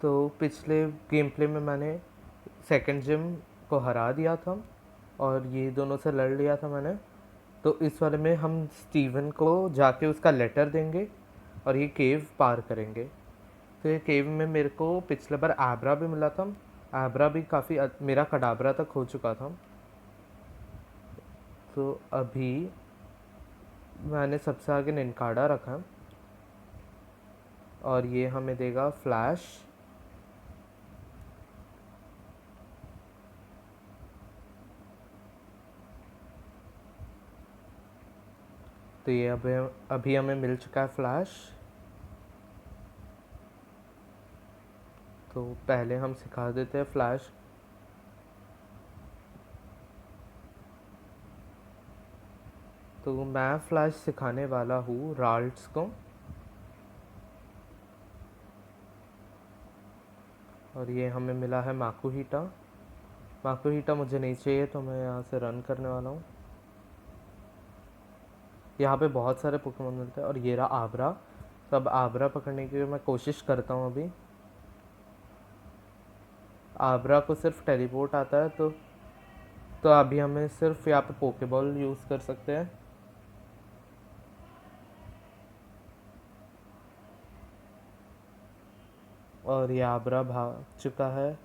तो पिछले game play में मैंने सेकंड जिम को हरा दिया था और ये दोनों से लड़ लिया था मैंने। तो इस वाले में हम स्टीवन को जाके उसका लेटर देंगे और ये केव पार करेंगे। तो ये केव में मेरे को पिछले बार आब्रा भी मिला था। आब्रा भी काफ़ी मेरा कडाब्रा तक हो चुका था। तो अभी मैंने सबसे आगे निनकाडा रखा और ये हमें देगा फ्लैश। तो ये अभी हमें मिल चुका है फ्लैश। तो पहले हम सिखा देते हैं फ्लैश। तो मैं फ्लैश सिखाने वाला हूँ राल्ट्स को। और ये हमें मिला है माकुहिटा। माकुहिटा मुझे नहीं चाहिए तो मैं यहाँ से रन करने वाला हूँ। यहाँ पे बहुत सारे पोकेमोन मिलते हैं और ये रहा आब्रा। तो अब आब्रा पकड़ने की मैं कोशिश करता हूँ अभी। आब्रा को सिर्फ टेलीपोर्ट आता है तो अभी हमें सिर्फ यहाँ पे पोकेबॉल यूज़ कर सकते हैं। और ये आब्रा भाग चुका है।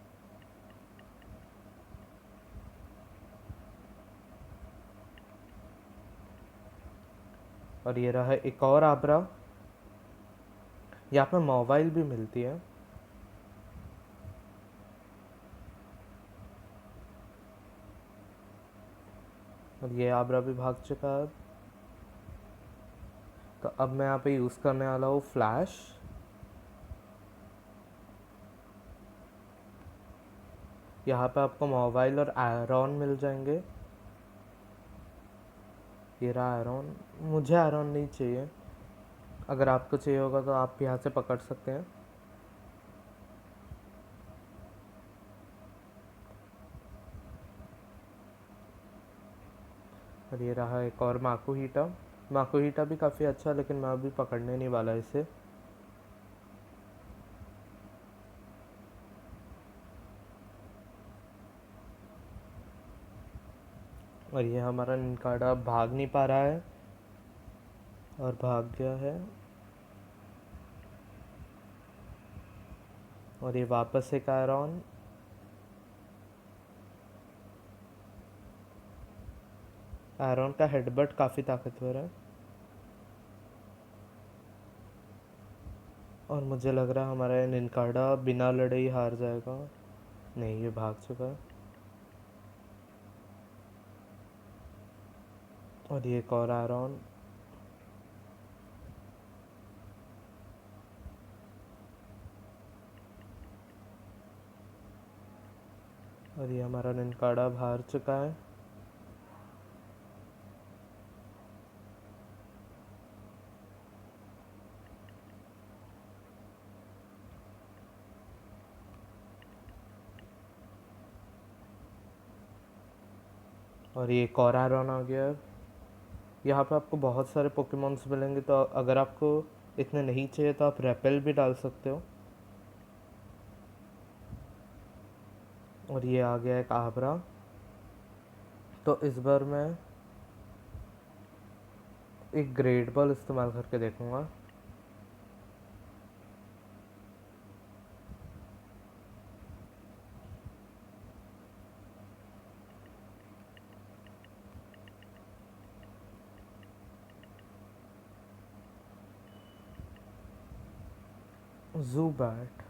और ये रहा एक और आब्रा। यहाँ पे मोबाइल भी मिलती है। और ये आब्रा भी भाग चुका है। तो अब मैं यहाँ पे यूज़ करने वाला हूँ फ्लैश। यहाँ पे आपको मोबाइल और आयरॉन मिल जाएंगे। ये रहा आयरॉन। मुझे आयरॉन नहीं चाहिए। अगर आपको चाहिए होगा तो आप यहाँ से पकड़ सकते हैं। और ये रहा एक और माकुहिटा। माकुहिटा भी काफ़ी अच्छा है लेकिन मैं अभी पकड़ने नहीं वाला इसे। और ये हमारा निनकाडा भाग नहीं पा रहा है और भाग गया है। और ये वापस एक आयरॉन। आयरॉन का हेडबट काफ़ी ताकतवर है। और मुझे लग रहा है हमारा ये निनकाडा बिना लड़े ही हार जाएगा। नहीं, ये भाग चुका है। और ये एक और आयरॉन। और ये हमारा निनकाडा हार चुका है। और ये एक और आयरॉन आ गया है। यहाँ पे आपको बहुत सारे पोकेमॉन्स मिलेंगे तो अगर आपको इतने नहीं चाहिए तो आप रेपेल भी डाल सकते हो। और ये आ गया एक आबरा। तो इस बार मैं एक ग्रेट बॉल इस्तेमाल करके देखूंगा। ज़ूबैट।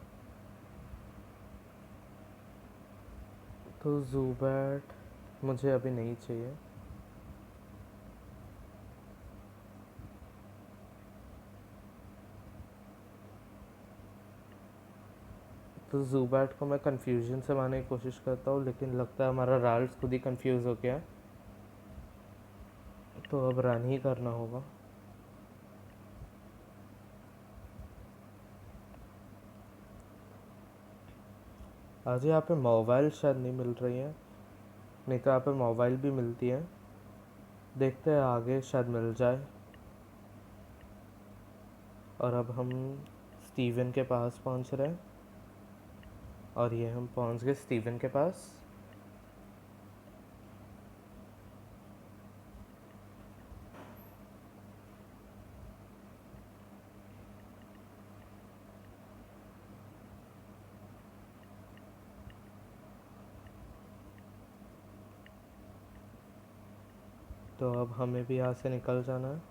तो ज़ूबैट मुझे अभी नहीं चाहिए। तो ज़ूबैट को मैं कन्फ्यूजन से मारने की कोशिश करता हूँ लेकिन लगता है हमारा राल्स खुद ही कंफ्यूज हो गया है। तो अब रन ही करना होगा। आज यहाँ पे मोबाइल शायद नहीं मिल रही है। नहीं तो यहाँ पे मोबाइल भी मिलती है। देखते हैं आगे शायद मिल जाए। और अब हम स्टीवन के पास पहुँच रहे हैं। और ये हम पहुंच गए स्टीवन के पास। तो अब हमें भी यहाँ से निकल जाना है।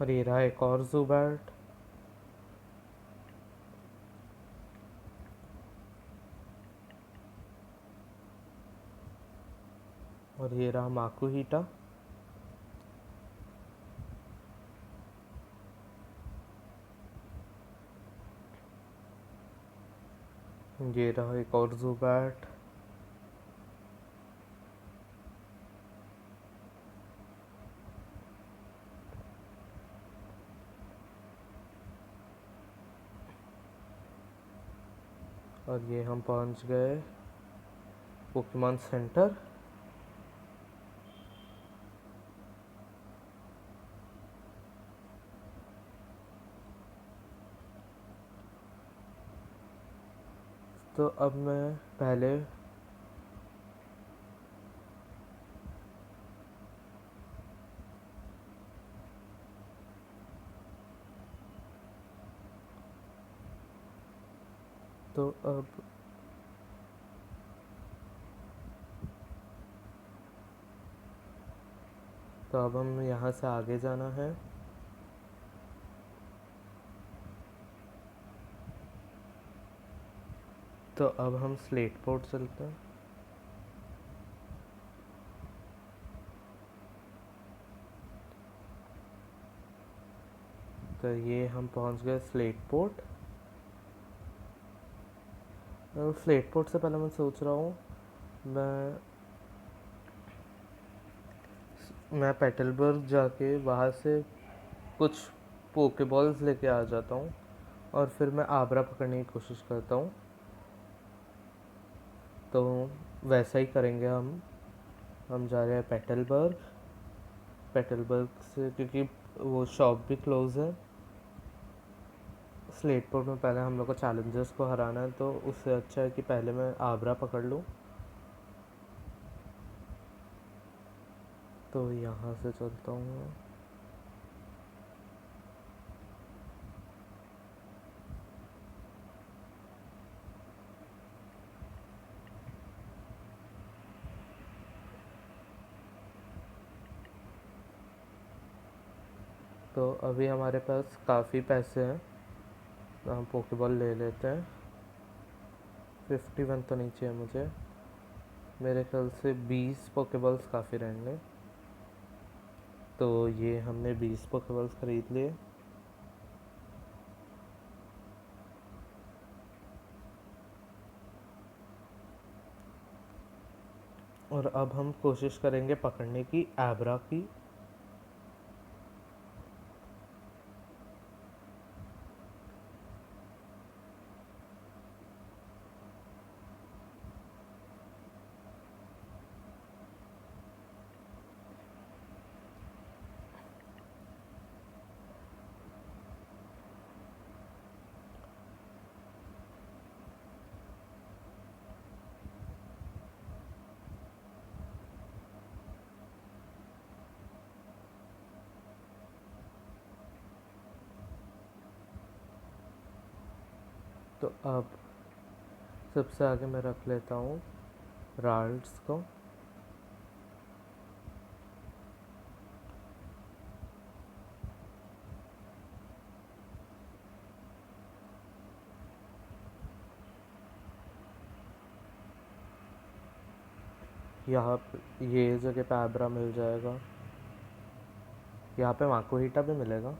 और ये रहा एक और ज़ुबैट। और ये रहा माकुहिटा। ये रहा एक और ज़ुबैट। और ये हम पहुंच गए पोकेमॉन सेंटर। तो अब मैं पहले तो अब तो अब हम यहाँ से आगे जाना है। तो अब हम स्लेट पोर्ट चलते हैं। तो ये हम पहुंच गए स्लेट पोर्ट। स्लेट पोर्ट से पहले मैं सोच रहा हूँ मैं पेटलबर्ग जाके वहाँ से कुछ पोकेबॉल्स लेके आ जाता हूँ और फिर मैं आबरा पकड़ने की कोशिश करता हूँ। तो वैसा ही करेंगे हम जा रहे हैं पेटलबर्ग से, क्योंकि वो शॉप भी क्लोज है। स्लेट पोर्ट में पहले हम लोग को चैलेंजर्स को हराना है, तो उससे अच्छा है कि पहले मैं आबरा पकड़ लूँ। तो यहाँ से चलता हूँ। तो अभी हमारे पास काफ़ी पैसे हैं, तो हम पोकेबॉल ले लेते हैं। 51 तो नहीं चाहिए मुझे, मेरे ख्याल से 20 पोकेबॉल्स काफ़ी रहेंगे। तो ये हमने 20 पोकेबॉल्स ख़रीद लिए। और अब हम कोशिश करेंगे पकड़ने की एब्रा की। तो अब सबसे आगे मैं रख लेता हूँ राल्ड्स को। यहाँ पे ये जगह पे एब्रा मिल जाएगा, यहाँ पे माकुहिटा भी मिलेगा।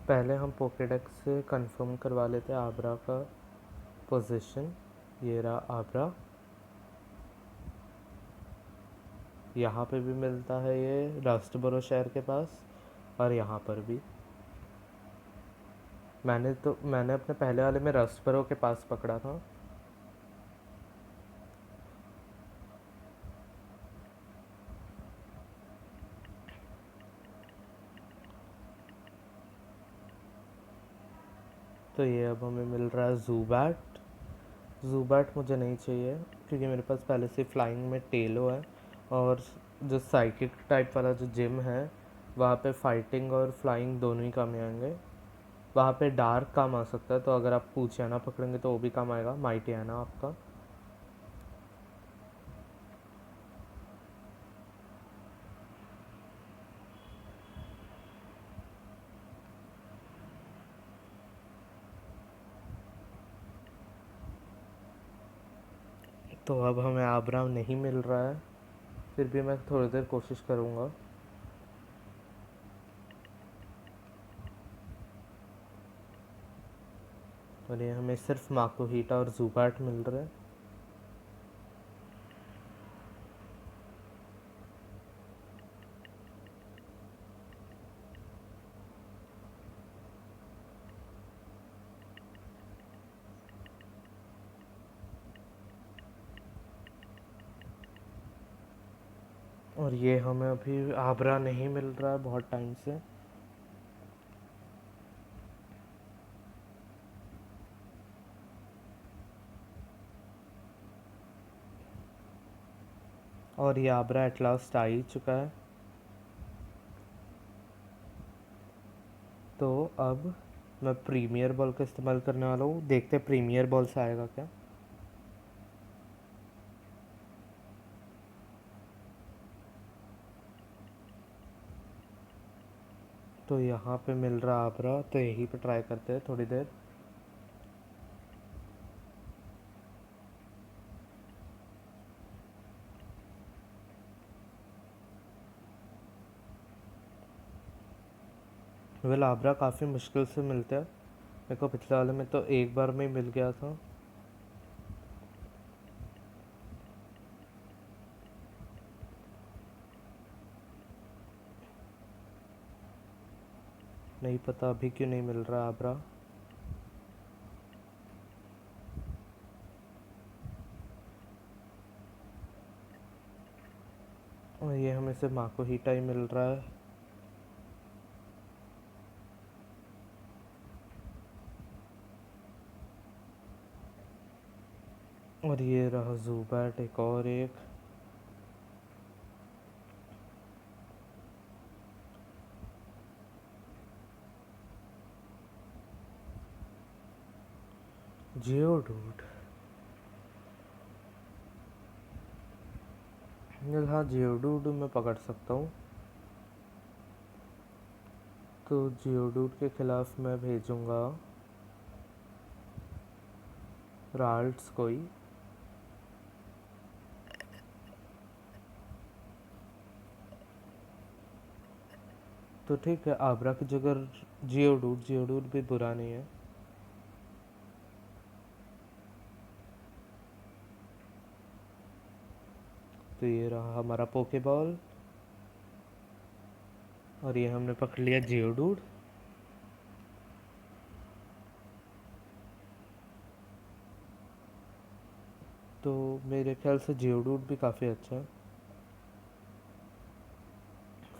पहले हम पोकेडेक्स से कंफर्म करवा लेते हैं आबरा का पोजीशन। ये रहा आबरा। यहाँ पे भी मिलता है ये रस्टबरो शहर के पास, और यहाँ पर भी। मैंने अपने पहले वाले में रस्टबरो के पास पकड़ा था। तो ये अब हमें मिल रहा है ज़ूबैट। ज़ूबैट मुझे नहीं चाहिए क्योंकि मेरे पास पहले से फ्लाइंग में टेलो है, और जो साइकिक टाइप वाला जो जिम है वहाँ पे फाइटिंग और फ्लाइंग दोनों ही काम आएंगे। वहाँ पे डार्क काम आ सकता है, तो अगर आप पूछियाना पकड़ेंगे तो वो भी काम आएगा, माइटियाना आपका। तो अब हमें आबराम नहीं मिल रहा है, फिर भी मैं थोड़ी देर कोशिश करूँगा। और ये हमें सिर्फ माकोहीटा और ज़ूबैट मिल रहे हैं। और ये हमें अभी आबरा नहीं मिल रहा है बहुत टाइम से। और ये आबरा एट लास्ट आ ही चुका है। तो अब मैं प्रीमियर बॉल का इस्तेमाल करने वाला हूँ, देखते हैं प्रीमियर बॉल से आएगा क्या। तो यहाँ पे मिल रहा आबरा, तो यहीं पे ट्राई करते हैं थोड़ी देर। वेल आबरा काफ़ी मुश्किल से मिलते हैं, मेरे को पिछले वाले में तो एक बार में ही मिल गया था। नहीं पता अभी क्यों नहीं मिल रहा आबरा। और ये हमें सिर्फ माकोहीटा ही मिल रहा है। और ये रहा ज़ूबैट, एक और एक। जियोडूड। हाँ जियोडूड मैं पकड़ सकता हूँ। तो जियोडूड के खिलाफ मैं भेजूँगा राल्ट्स कोई। तो ठीक है, आबरा की जगह जियोडूड, जियोडूड भी बुरा नहीं है। तो ये रहा हमारा पोकेबॉल, और ये हमने पकड़ लिया जियोडूड। तो मेरे ख्याल से जियोडूड भी काफ़ी अच्छा है,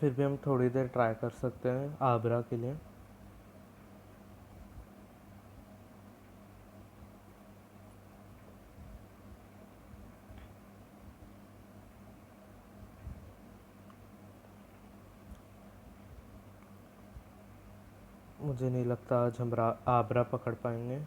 फिर भी हम थोड़ी देर ट्राई कर सकते हैं आबरा के लिए। मुझे नहीं लगता आज हम आबरा पकड़ पाएंगे।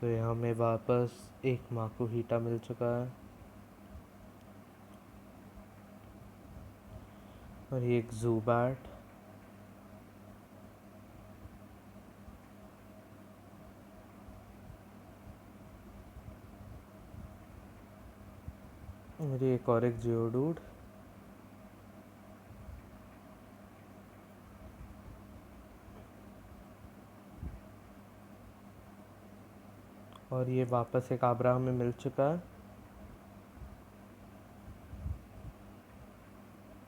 तो ये हमें वापस एक माकुहीटा मिल चुका है, और ये एक ज़ूबैट। मेरी एक और एक जियोडूड। और ये वापस एक आबरा हमें मिल चुका है।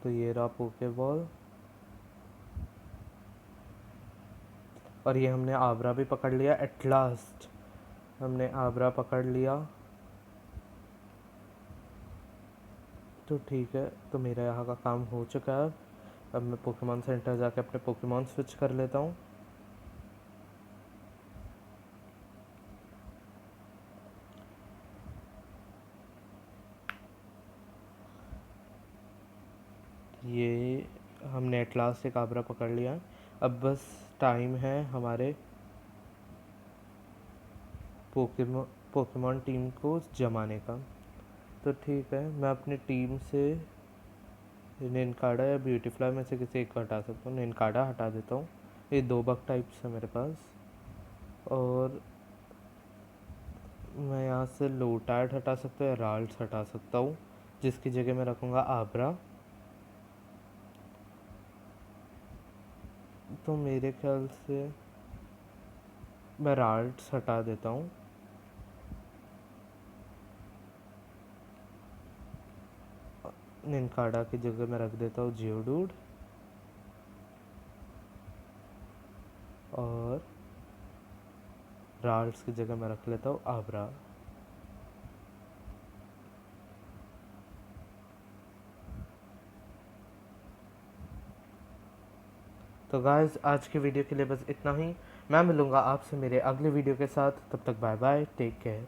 तो ये रहा पोकेबॉल। और ये हमने आबरा भी पकड़ लिया एट लास्ट। हमने आबरा पकड़ लिया। तो ठीक है, तो मेरा यहाँ का काम हो चुका है। अब मैं पोकेमॉन सेंटर जाके अपने पोकेमॉन स्विच कर लेता हूँ। ये हमने एट लास्ट एक आबरा पकड़ लिया है। अब बस टाइम है हमारे पोकेमॉन टीम को जमाने का। तो ठीक है, मैं अपनी टीम से निनकाडा या ब्यूटीफ्लाई में से किसी एक को हटा सकता हूँ। निनकाडा हटा देता हूँ। ये 2 बग टाइप्स है मेरे पास। और मैं यहाँ से लोटार्ड हटा सकता हूँ या राल्स हटा सकता हूँ, जिसकी जगह मैं रखूँगा आबरा। तो मेरे ख्याल से मैं राल्स हटा देता हूँ। निनकाडा की जगह मैं रख देता हूँ जियोडूड। और राल्स की जगह मैं रख लेता हूँ आबरा। तो गाइस, आज की वीडियो के लिए बस इतना ही। मैं मिलूँगा आपसे मेरे अगले वीडियो के साथ। तब तक बाय बाय, टेक केयर।